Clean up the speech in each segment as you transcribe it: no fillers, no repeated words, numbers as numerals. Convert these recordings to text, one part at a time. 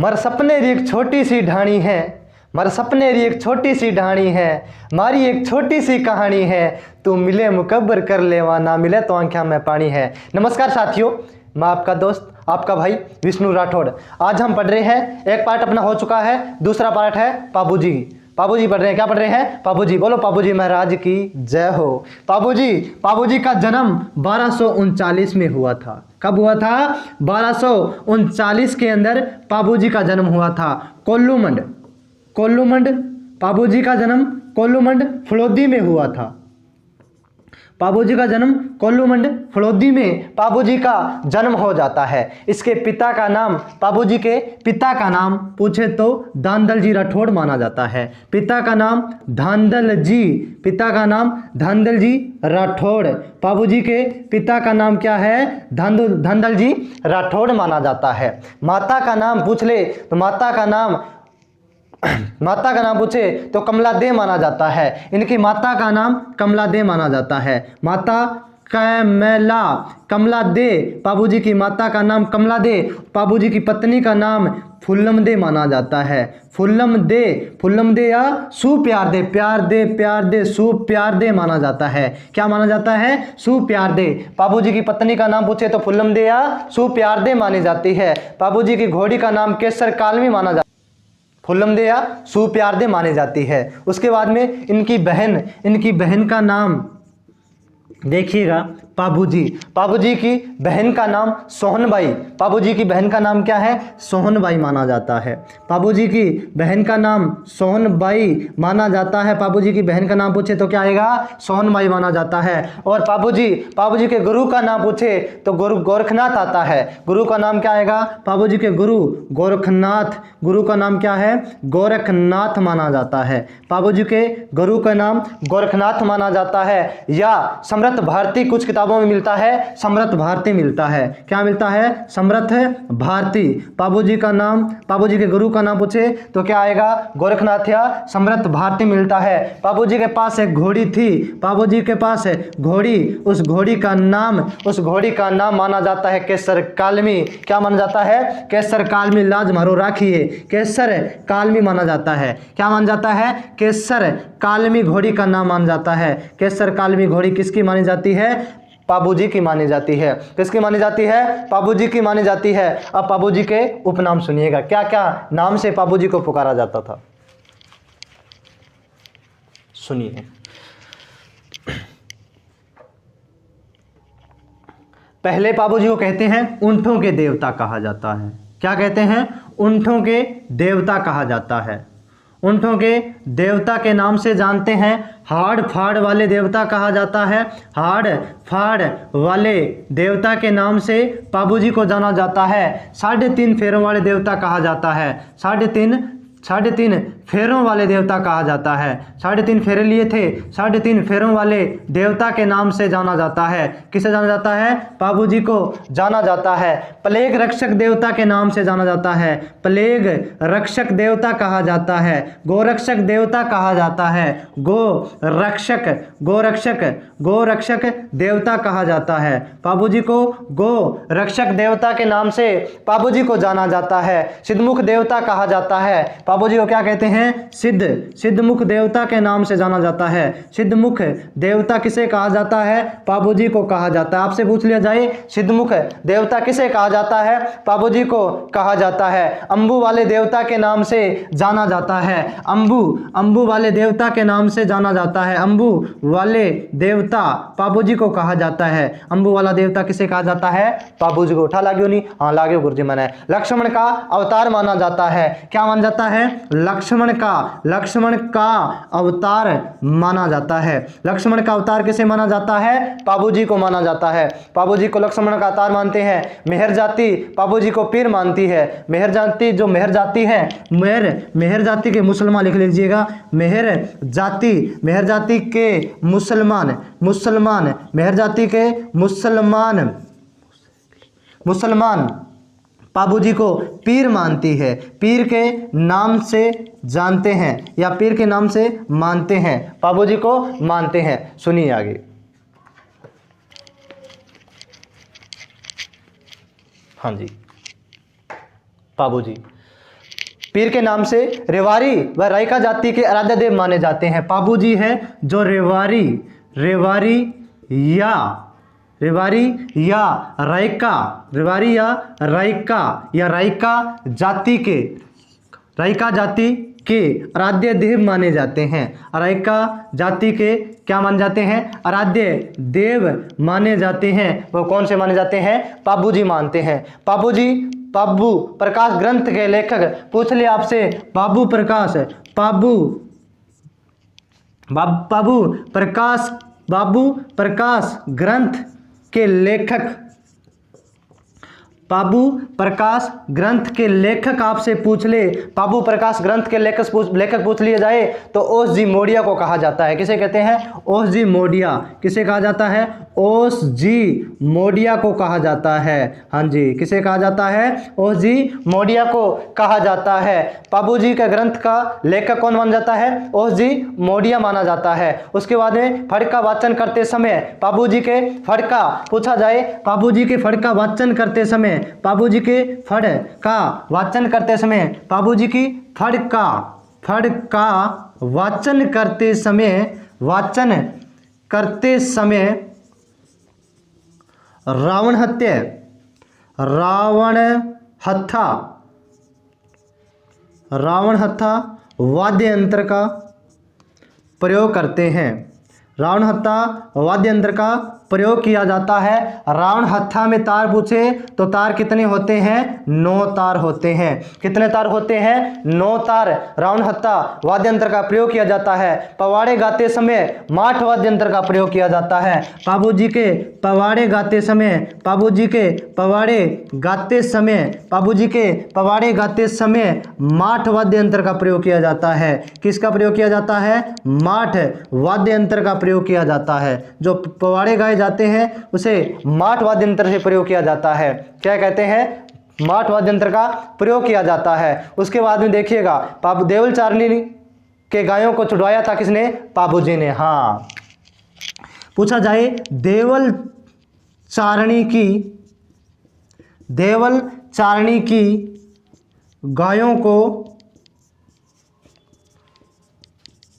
मर सपने री एक छोटी सी ढाणी है, मर सपने री एक छोटी सी ढाणी है, मारी एक छोटी सी कहानी है, तू मिले मुकब्बर कर लेवा, ना मिले तो आंखें में पानी है। नमस्कार साथियों, मैं आपका दोस्त आपका भाई विष्णु राठौड़। आज हम पढ़ रहे हैं, एक पार्ट अपना हो चुका है, दूसरा पार्ट है पाबूजी। पाबूजी पढ़ रहे हैं, क्या पढ़ रहे हैं? पाबूजी। बोलो पाबूजी महाराज की जय हो। पाबूजी का जन्म 1239 में हुआ था। कब हुआ था? 1239 के अंदर पाबूजी का जन्म हुआ था। कोल्लूमंड पाबूजी का जन्म कोल्लूमंड फलोदी में हुआ था। पाबूजी का जन्म कोल्लूमंड फलोदी में पाबूजी का जन्म हो जाता है। इसके पिता का नाम, पाबूजी के पिता का नाम पूछे तो धांधल जी राठौड़ माना जाता है। पिता का नाम धांधल जी राठौड़। पाबूजी के पिता का नाम क्या है? धांधल जी राठौड़ माना जाता है। माता का नाम पूछ ले तो माता का नाम पूछे तो कमला दे माना जाता है। इनकी माता का नाम कमला दे माना जाता है। माता कमला दे, पाबूजी की माता का नाम कमला दे, पाबूजी की पत्नी का नाम फुल्लम दे माना जाता है। फुल्लम दे या सु प्यार दे सु प्यार दे माना जाता है। क्या माना जाता है? सु प्यार दे। पाबूजी की पत्नी का नाम पूछे तो फुल्लम दे या सु प्यार दे मानी जाती है। पाबूजी की घोड़ी का नाम केसर कालमी माना जाता है। फुल्लम दे या सु प्यार दे मानी जाती है। उसके बाद में इनकी बहन का नाम देखिएगा पाबूजी की बहन का नाम सोहनबाई। पाबूजी की बहन का नाम क्या है? सोहनबाई माना जाता है। पाबूजी की बहन का नाम सोहनबाई माना जाता है। पाबूजी की बहन का नाम पूछे तो क्या आएगा? सोहनबाई माना जाता है। और पाबूजी के गुरु का नाम पूछे तो गोरखनाथ आता है। गुरु का नाम क्या आएगा? पाबूजी के गुरु गोरखनाथ। गुरु का नाम क्या है? गोरखनाथ माना जाता है। पाबूजी के गुरु का नाम गोरखनाथ माना जाता है। या समर्थ भारती, कुछ किताबों में मिलता है समर्थ भारती मिलता है। क्या मिलता है? समर्थ भारती। पाबूजी के गुरु का नाम पूछे तो क्या आएगा? गोरखनाथ या समर्थ भारती मिलता है। पाबूजी के पास एक घोड़ी थी। पाबूजी के पास घोड़ी, उस घोड़ी का नाम माना जाता है केसर कालमी। क्या माना जाता है? केसर कालमी। लाज मारो राखी है, केसर कालमी माना जाता है। क्या माना जाता है? केसर कालमी घोड़ी का नाम माना जाता है। केसर कालमी घोड़ी किसकी मानी जाती है? पाबूजी की मानी जाती है। किसकी मानी जाती है? पाबूजी की मानी जाती है। अब पाबूजी के उपनाम सुनिएगा, क्या क्या नाम से पाबूजी को पुकारा जाता था, सुनिए। पहले पाबूजी को कहते हैं ऊंटों के देवता कहा जाता है। क्या कहते हैं? ऊंटों के देवता कहा जाता है। ऊंटों के देवता के नाम से जानते हैं। हाड़ फाड़ वाले देवता कहा जाता है। हाड़ फाड़ वाले देवता के नाम से पाबूजी को जाना जाता है। 3.5 फेरों वाले देवता कहा जाता है। साढ़े तीन फेरों वाले देवता कहा जाता है। 3.5 फेरे लिए थे। 3.5 फेरों वाले देवता के नाम से जाना जाता है। किसे जाना जाता है? पाबूजी को जाना जाता है। प्लेग रक्षक देवता के नाम से जाना जाता है। प्लेग रक्षक देवता कहा जाता है। गोरक्षक देवता कहा जाता है। गोरक्षक देवता कहा जाता है। पाबूजी को गो रक्षक देवता के नाम से पाबूजी को जाना जाता है। सिद्धमुख देवता कहा जाता है। पाबूजी को क्या कहते हैं? सिद्धमुख देवता के नाम से जाना जाता है। सिद्धमुख देवता किसे कहा जाता है? पाबूजी को कहा जाता है। आपसे पूछ लिया जाए सिद्धमुख देवता किसे कहा जाता है? पाबूजी को कहा जाता है। अंबू वाले देवता के नाम से जाना जाता है। अंबू वाले देवता के नाम से जाना जाता है। अंबू वाले देवता पाबूजी को कहा जाता है। अंबू वाला देवता किसे कहा जाता है? पाबूजी को। उठा लाग्यो नहीं? हाँ लाग्यो गुरुजी मैंने। लक्ष्मण का अवतार माना जाता है। क्या माना जाता है? लक्ष्मण का अवतार माना जाता है। लक्ष्मण का अवतार किसे माना जाता है? पाबूजी को माना जाता है। पाबूजी को लक्ष्मण का अवतार मानते हैं। मेहर जाति पाबूजी को पीर मानती है। मेहर जाति है, मेहर जाति के मुसलमान लिख लीजिएगा। मेहर जाति के मुसलमान मेहर जाति के मुसलमान पाबूजी को पीर मानती है। पीर के नाम से जानते हैं या पीर के नाम से मानते हैं, पाबूजी को मानते हैं। सुनिए आगे। हाँ जी, पाबूजी पीर के नाम से रेवाड़ी व रायका जाति के आराध्य देव माने जाते हैं। पाबू जी है जो रेवाड़ी या रायका, रेवाड़ी या रायका जाति के आराध्य देव माने जाते हैं। रायका जाति के क्या माने जाते हैं? आराध्य देव माने जाते हैं। वो कौन से माने जाते हैं? पाबू जी मानते हैं। पाबू प्रकाश ग्रंथ के लेखक पूछ ले आपसे, पाबू प्रकाश ग्रंथ के लेखक, पाबू प्रकाश ग्रंथ के लेखक आपसे पूछ ले, पाबू प्रकाश ग्रंथ के लेखक पूछ लिए जाए तो ओस जी मोडिया को कहा जाता है। किसे कहते हैं? ओस जी मोडिया। किसे कहा जाता है? ओस जी मोडिया को कहा जाता है। हाँ जी, किसे कहा जाता है? ओस जी मोडिया को कहा जाता है। पाबू जी के ग्रंथ का लेखक कौन माना जाता है? ओस जी मोडिया माना जाता है। उसके बाद में फड़का वाचन करते समय पाबू जी के फड़का पूछा जाए, पाबू जी के फड़का वाचन करते समय, पाबू जी के फड़ का वाचन करते समय, पाबू जी की फड़ का वाचन करते समय रावण हत्था वाद्य यंत्र का प्रयोग करते हैं। रावण हत्था वाद्य यंत्र का प्रयोग किया जाता है। रावण हत्था में तार पूछे तो तार कितने होते हैं? 9 तार होते हैं। कितने तार होते हैं? 9 तार रावण हत्था वाद्य यंत्र का प्रयोग किया जाता है। पवाड़े गाते समय माठ वाद्य यंत्र का प्रयोग किया जाता है। पाबू जी के पवाड़े गाते समय माठ वाद्य यंत्र का प्रयोग किया जाता है। किसका प्रयोग किया जाता है? माठ वाद्य यंत्र का प्रयोग किया जाता है। जो पवाड़े गाए जाते हैं उसे माठ वाद्य यंत्र से प्रयोग किया जाता है। क्या कहते हैं? माठ वाद्य यंत्र का प्रयोग किया जाता है। उसके बाद में देखिएगा, पाबू देवल चारणी के गायों को छुड़वाया था किसने? पाबू जी ने। हाँ, पूछा जाए देवल चारणी की गायों को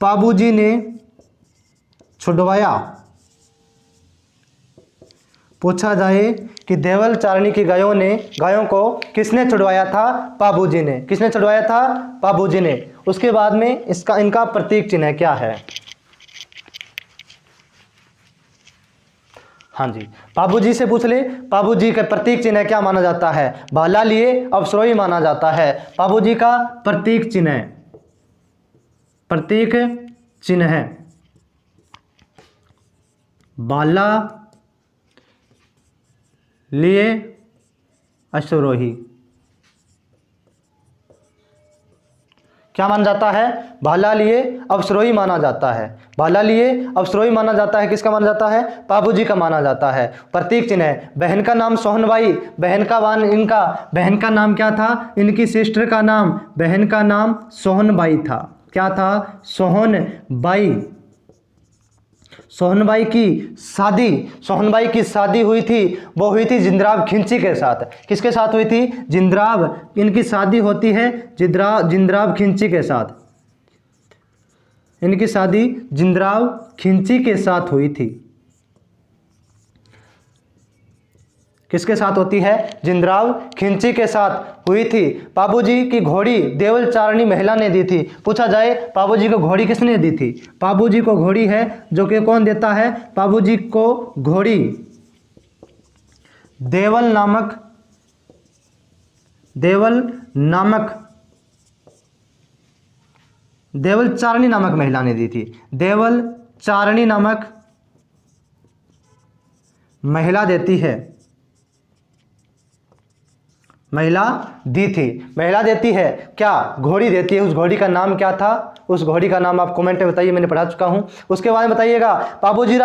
पाबू जी ने छुड़वाया। पूछा जाए कि देवल चारणी की गायों को किसने छुड़वाया था? पाबू जी ने। किसने छुड़वाया था? पाबू जी ने। उसके बाद में इनका प्रतीक चिन्ह क्या है? हाँ जी, पाबू जी से पूछ ले, पाबू जी का प्रतीक चिन्ह क्या माना जाता है? भाला लिए अवसरोही माना जाता है। पाबू जी का प्रतीक चिन्ह है भाला लिए अश्वरोही। क्या माना जाता है? भाला लिए अवसरोही माना जाता है। भाला लिए अवसरोही माना जाता है। किसका माना जाता है? पाबू जी का माना जाता है। प्रतीक चिन्ह है। बहन का नाम सोहनबाई, बहन का नाम क्या था? इनकी सिस्टर का नाम, बहन का नाम सोहनबाई था। क्या था? सोहनबाई। सोहनबाई की शादी हुई थी, वो हुई थी जिंद्राव खिंची के साथ। किसके साथ हुई थी? जिंद्राव। इनकी शादी होती है जिंद्राव खिंची के साथ। इनकी शादी जिंद्राव खिंची के साथ हुई थी। किसके साथ होती है? जिंद्राव खिंची के साथ हुई थी। पाबू जी की घोड़ी देवल चारणी महिला ने दी थी। पूछा जाए पाबू जी को घोड़ी किसने दी थी? पाबू जी को घोड़ी है जो कि कौन देता है? पाबू जी को घोड़ी देवल चारणी नामक महिला ने दी थी। देवल चारणी नामक महिला देती है। महिला देती है। क्या घोड़ी देती है? उस घोड़ी का नाम क्या था? उस घोड़ी का नाम आप कमेंट में बताइए, मैंने पढ़ा चुका हूं। उसके बाद में बताइएगा, पाबू जी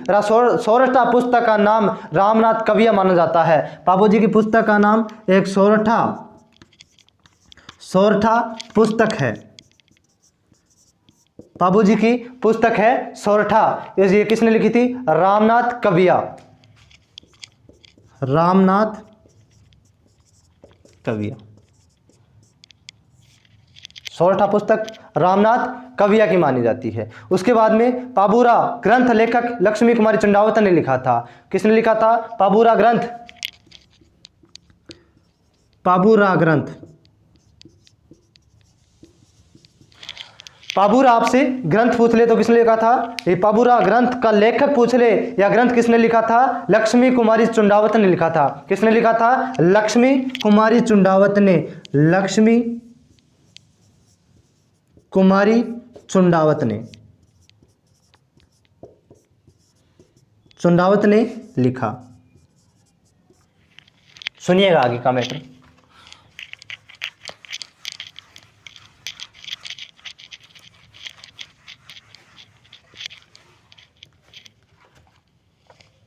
सोरठा पुस्तक का नाम रामनाथ कविया माना जाता है। पाबू जी की पुस्तक का नाम एक सोरठा पुस्तक है। पाबू जी की पुस्तक है सोरठा। ये किसने लिखी थी? रामनाथ कविया। सोरठा पुस्तक रामनाथ कविया की मानी जाती है। उसके बाद में पाबूरा ग्रंथ लेखक लक्ष्मी कुमारी चंडावत ने लिखा था। किसने लिखा था? पाबूरा ग्रंथ। पाबूरा ग्रंथ। पाबूरा आपसे ग्रंथ पूछ ले तो किसने लिखा था? ये पाबूरा ग्रंथ का लेखक पूछ ले या ग्रंथ किसने लिखा था? लक्ष्मी कुमारी चंडावत ने लिखा था। किसने लिखा था? लक्ष्मी कुमारी चंडावत ने। लक्ष्मी कुमारी चंडावत ने लिखा। सुनिएगा आगे का मैटर।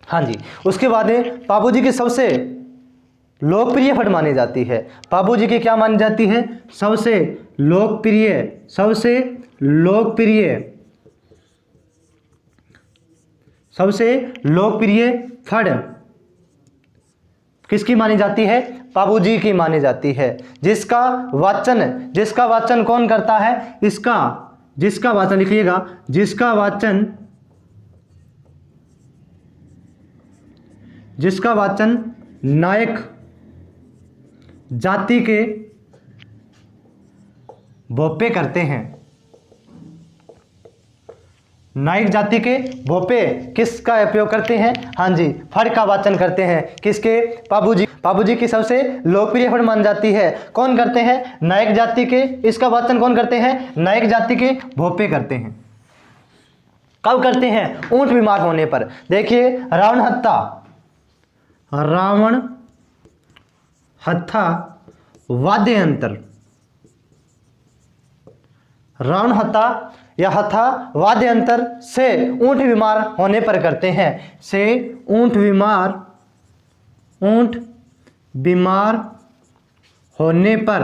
हाँ जी, उसके बाद में बाबूजी की सबसे लोकप्रिय फट मानी जाती है। बाबूजी की क्या मानी जाती है? सबसे लोकप्रिय फट किसकी मानी जाती है? बाबूजी की मानी जाती है। जिसका वाचन कौन करता है? जिसका वाचन लिखिएगा, जिसका वाचन नायक जाति के भोपे करते हैं। नायक जाति के भोपे किसका उपयोग करते हैं? हाँ जी, फड़ का वाचन करते हैं। किसके? बाबूजी की सबसे लोकप्रिय फड़ मान जाती है। कौन करते हैं? नायक जाति के। इसका वाचन कौन करते हैं? नायक जाति के भोपे करते हैं। कब करते हैं? ऊंट बीमार होने पर। देखिए, रावण हत्था वाद्य यंत्र। रावण हत्था या हत्था वाद्य यंत्र से ऊंट बीमार होने पर करते हैं। ऊंट बीमार होने पर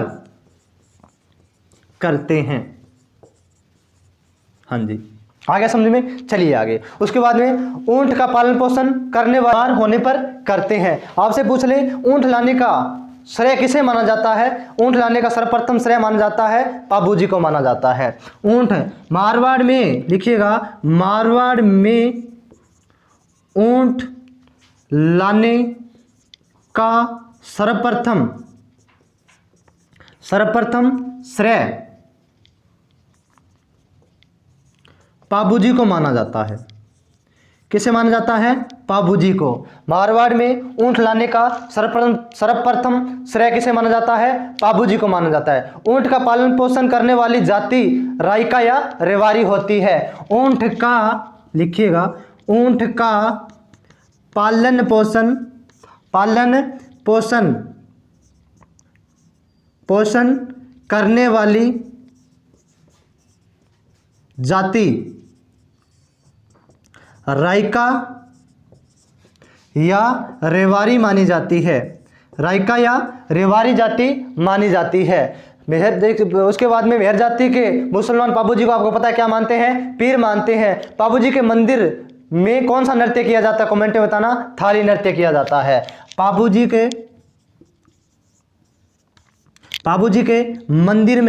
करते हैं। हाँ जी, आगे समझ में। चलिए आगे। उसके बाद में ऊंट का पालन पोषण करने वाले होने पर करते हैं। आपसे पूछ ले, ऊंट लाने का श्रेय किसे माना जाता है? ऊंट लाने का सर्वप्रथम श्रेय माना जाता है बाबूजी को माना जाता है। ऊंट मारवाड़ में लिखिएगा, मारवाड़ में ऊंट लाने का सर्वप्रथम श्रेय बाबूजी को माना जाता है। किसे माना जाता है? बाबूजी को। मारवाड़ में ऊंट लाने का सर्वप्रथम श्रेय किसे माना जाता है? बाबूजी को माना जाता है। ऊंट का पालन पोषण करने वाली जाति राइका या रेवारी होती है। ऊंट का लिखिएगा, ऊंट का पालन पोषण करने वाली जाति राइका या रेवारी मानी जाती है। राइका या रेवारी जाति मानी जाती है। उसके बाद में मेहर जाति के मुसलमान बाबूजी को आपको पता है क्या मानते हैं? पीर मानते हैं। बाबूजी के मंदिर में कौन सा नृत्य किया जाता है? कमेंट में बताना। थाली नृत्य किया जाता है। बाबूजी के मंदिर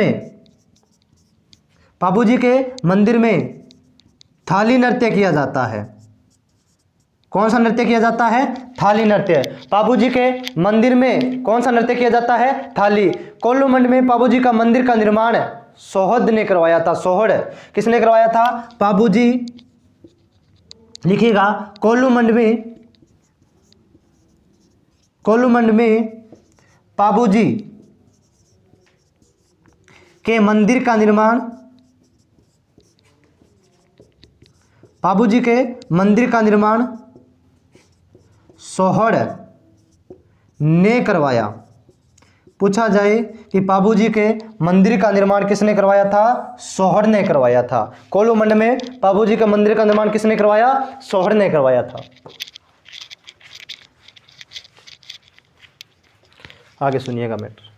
में थाली नृत्य किया जाता है। कौन सा नृत्य किया जाता है? थाली नृत्य। बाबूजी के मंदिर में कौन सा नृत्य किया जाता है? थाली। कोल्लूमंड में बाबूजी का मंदिर का निर्माण सोहद ने करवाया था। सोहड़ किसने करवाया था? बाबूजी। लिखिएगा, कोल्लूमंड में बाबूजी के मंदिर का निर्माण सोहड़ ने करवाया। पूछा जाए कि बाबूजी के मंदिर का निर्माण किसने करवाया था? सोहड़ ने करवाया था। कोल्लूमंड में बाबूजी के मंदिर का निर्माण किसने करवाया? सोहड़ ने करवाया था। आगे सुनिएगा मैटर।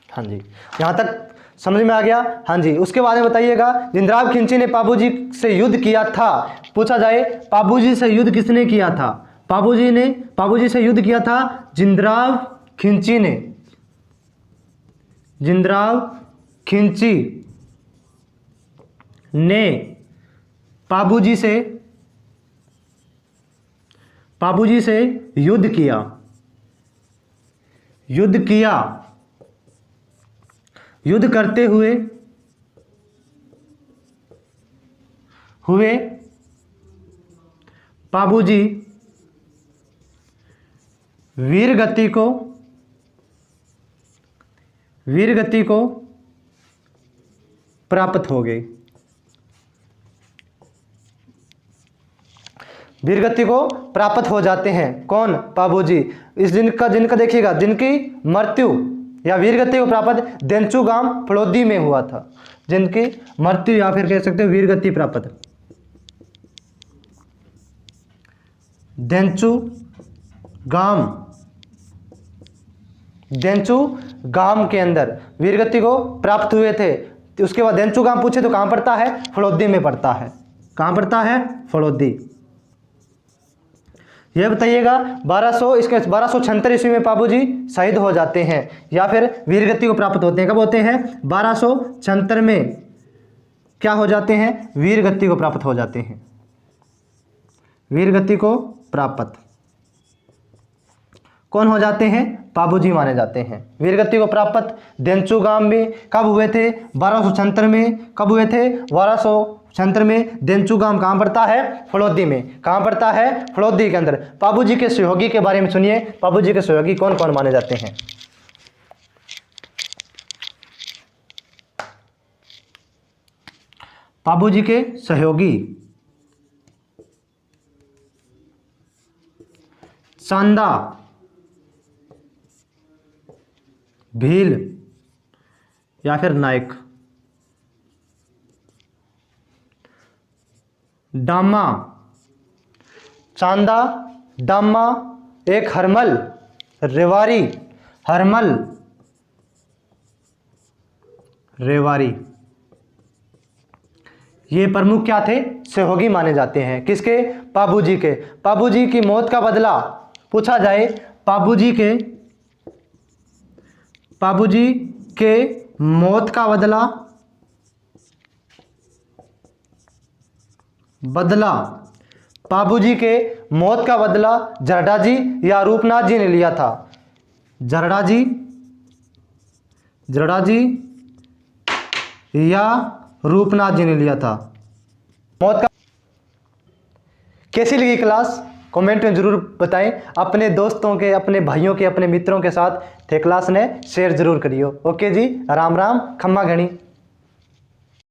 हाँ जी, यहां तक समझ में आ गया? हाँ जी। उसके बाद में बताइएगा, जिंद्राव खिंची ने बाबूजी से युद्ध किया था। पूछा जाए, बाबूजी से युद्ध किसने किया था? बाबूजी से युद्ध किया था जिंद्राव खिंची ने। जिंदराव खिलजी ने पाबूजी से युद्ध किया। युद्ध करते हुए पाबूजी वीरगति को प्राप्त हो गए। वीरगति को प्राप्त हो जाते हैं कौन? पाबूजी। इस जिनका देखिएगा, जिनकी मृत्यु या वीरगति को प्राप्त देंचुगाम फलोदी में हुआ था। जिनकी मृत्यु या फिर कह सकते हो वीरगति प्राप्त देंचुगाम के अंदर वीरगति को प्राप्त हुए थे। तो उसके बाद देंचुगाम पूछे तो कहाँ पड़ता है? फलोदी में पड़ता है। कहाँ पड़ता है? फलोदी। यह बताइएगा 1276 ईस्वी में पाबूजी शहीद हो जाते हैं या फिर वीरगति को प्राप्त होते हैं। कब होते हैं? 1276 में क्या हो जाते हैं? वीरगति को प्राप्त हो जाते हैं। वीरगति को प्राप्त कौन हो जाते हैं? पाबूजी माने जाते हैं। वीरगति को प्राप्त देंचुगाम में कब हुए थे? 1276 में। कब हुए थे? 1276 में। देंचुगाम कहाँ पड़ता है? फलोदी में। कहाँ पड़ता है? फलोदी के अंदर। पाबूजी के सहयोगी के बारे में सुनिए। पाबूजी के सहयोगी कौन कौन माने जाते हैं? पाबूजी के सहयोगी चांदा, भील या फिर नायक। डामा, चांदा, डामा, एक हरमल, रेवारी, रेवारी। ये प्रमुख क्या थे? सहयोगी माने जाते हैं। किसके? पाबूजी के। पाबूजी की मौत का बदला पूछा जाए, पाबूजी के मौत का बदला पाबूजी के मौत का बदला जरडा जी या रूपनाथ जी ने लिया था। जरडा जी या रूपनाथ जी ने लिया था मौत का। कैसी लगी क्लास? कमेंट में जरूर बताएं। अपने दोस्तों के, अपने भाइयों के, अपने मित्रों के साथ थे क्लास ने शेयर जरूर करियो। ओके जी, राम राम, खम्मा घणी।